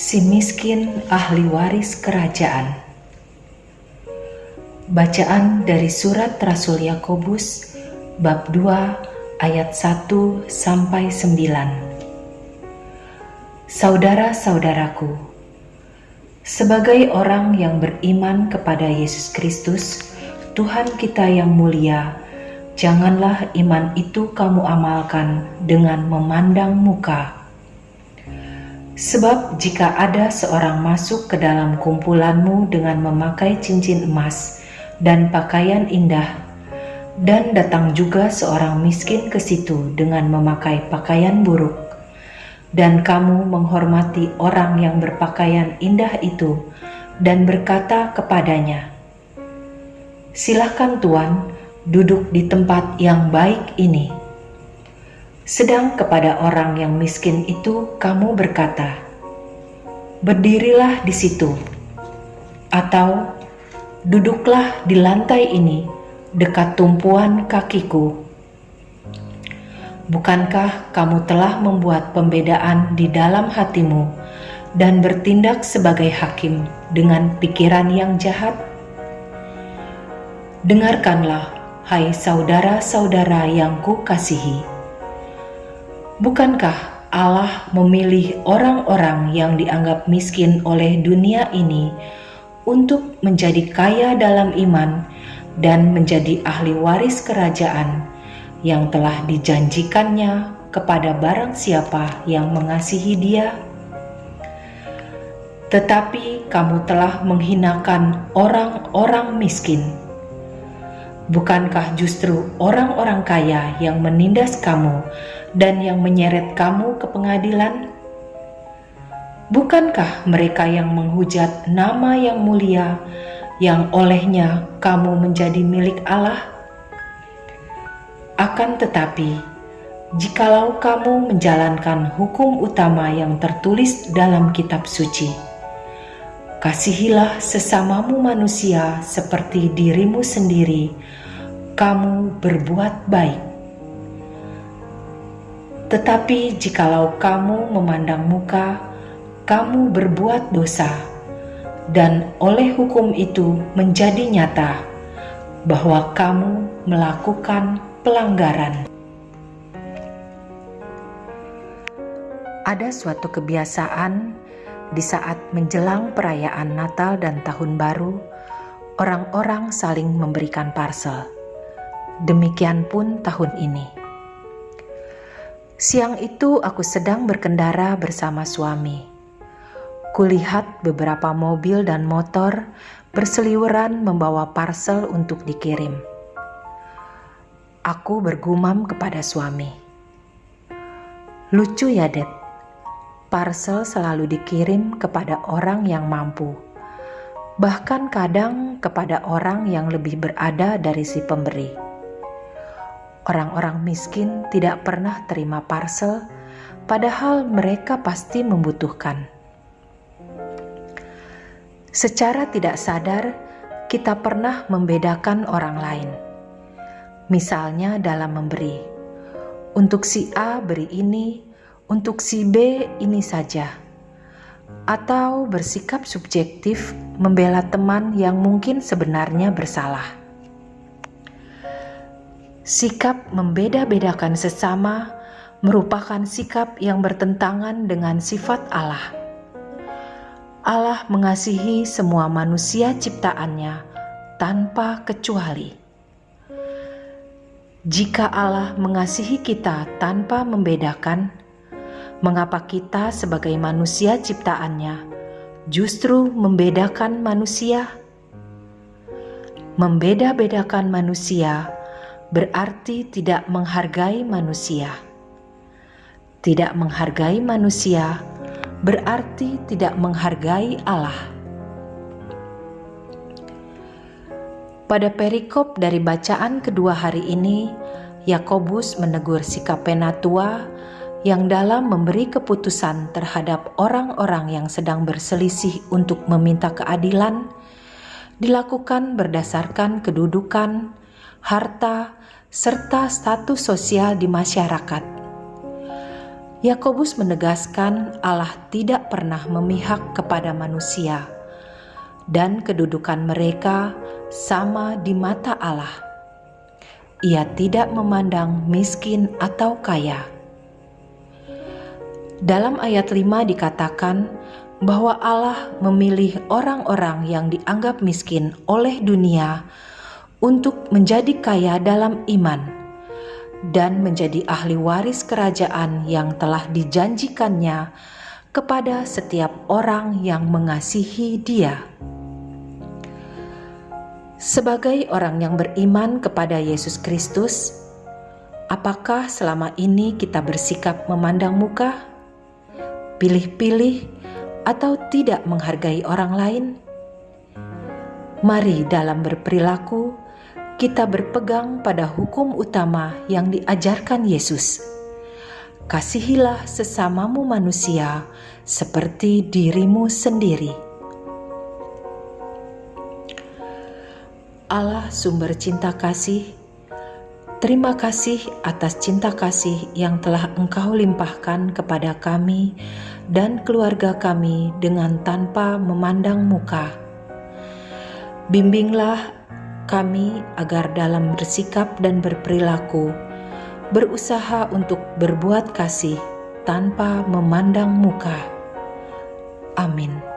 Si miskin ahli waris kerajaan. Bacaan dari surat Rasul Yakobus bab 2 ayat 1 sampai 9. Saudara-saudaraku, sebagai orang yang beriman kepada Yesus Kristus, Tuhan kita yang mulia, janganlah iman itu kamu amalkan dengan memandang muka. Sebab jika ada seorang masuk ke dalam kumpulanmu dengan memakai cincin emas dan pakaian indah, dan datang juga seorang miskin ke situ dengan memakai pakaian buruk, dan kamu menghormati orang yang berpakaian indah itu dan berkata kepadanya, "Silakan Tuan, duduk di tempat yang baik ini." Sedang kepada orang yang miskin itu kamu berkata, "Berdirilah di situ," atau "Duduklah di lantai ini dekat tumpuan kakiku." Bukankah kamu telah membuat pembedaan di dalam hatimu dan bertindak sebagai hakim dengan pikiran yang jahat? Dengarkanlah, hai saudara-saudara yang kukasihi. Bukankah Allah memilih orang-orang yang dianggap miskin oleh dunia ini untuk menjadi kaya dalam iman dan menjadi ahli waris kerajaan yang telah dijanjikannya kepada barang siapa yang mengasihi Dia? Tetapi kamu telah menghinakan orang-orang miskin. Bukankah justru orang-orang kaya yang menindas kamu dan yang menyeret kamu ke pengadilan? Bukankah mereka yang menghujat nama yang mulia, yang olehnya kamu menjadi milik Allah? Akan tetapi, jikalau kamu menjalankan hukum utama yang tertulis dalam kitab suci, kasihilah sesamamu manusia seperti dirimu sendiri, kamu berbuat baik. Tetapi jikalau kamu memandang muka, kamu berbuat dosa, dan oleh hukum itu menjadi nyata bahwa kamu melakukan pelanggaran. Ada suatu kebiasaan di saat menjelang perayaan Natal dan Tahun Baru, orang-orang saling memberikan parsel. Demikian pun tahun ini. Siang itu aku sedang berkendara bersama suami. Kulihat beberapa mobil dan motor berseliweran membawa parsel untuk dikirim. Aku bergumam kepada suami, "Lucu ya, Det, parsel selalu dikirim kepada orang yang mampu, bahkan kadang kepada orang yang lebih berada dari si pemberi. Orang-orang miskin tidak pernah terima parsel, padahal mereka pasti membutuhkan." Secara tidak sadar, kita pernah membedakan orang lain. Misalnya dalam memberi, untuk si A beri ini, untuk si B ini saja. Atau bersikap subjektif membela teman yang mungkin sebenarnya bersalah. Sikap membeda-bedakan sesama merupakan sikap yang bertentangan dengan sifat Allah. Allah mengasihi semua manusia ciptaannya tanpa kecuali. Jika Allah mengasihi kita tanpa membedakan, mengapa kita sebagai manusia ciptaannya justru membedakan manusia? Membeda-bedakan manusia berarti tidak menghargai manusia. Tidak menghargai manusia berarti tidak menghargai Allah. Pada perikop dari bacaan kedua hari ini, Yakobus menegur sikap penatua yang dalam memberi keputusan terhadap orang-orang yang sedang berselisih untuk meminta keadilan, dilakukan berdasarkan kedudukan, harta, serta status sosial di masyarakat. Yakobus menegaskan Allah tidak pernah memihak kepada manusia, dan kedudukan mereka sama di mata Allah. Ia tidak memandang miskin atau kaya. Dalam ayat 5 dikatakan bahwa Allah memilih orang-orang yang dianggap miskin oleh dunia untuk menjadi kaya dalam iman dan menjadi ahli waris kerajaan yang telah dijanjikannya kepada setiap orang yang mengasihi Dia. Sebagai orang yang beriman kepada Yesus Kristus, apakah selama ini kita bersikap memandang muka, pilih-pilih, atau tidak menghargai orang lain? Mari dalam berperilaku kita berpegang pada hukum utama yang diajarkan Yesus. Kasihilah sesamamu manusia seperti dirimu sendiri. Allah sumber cinta kasih, terima kasih atas cinta kasih yang telah Engkau limpahkan kepada kami dan keluarga kami dengan tanpa memandang muka. Bimbinglah kami agar dalam bersikap dan berperilaku berusaha untuk berbuat kasih tanpa memandang muka. Amin.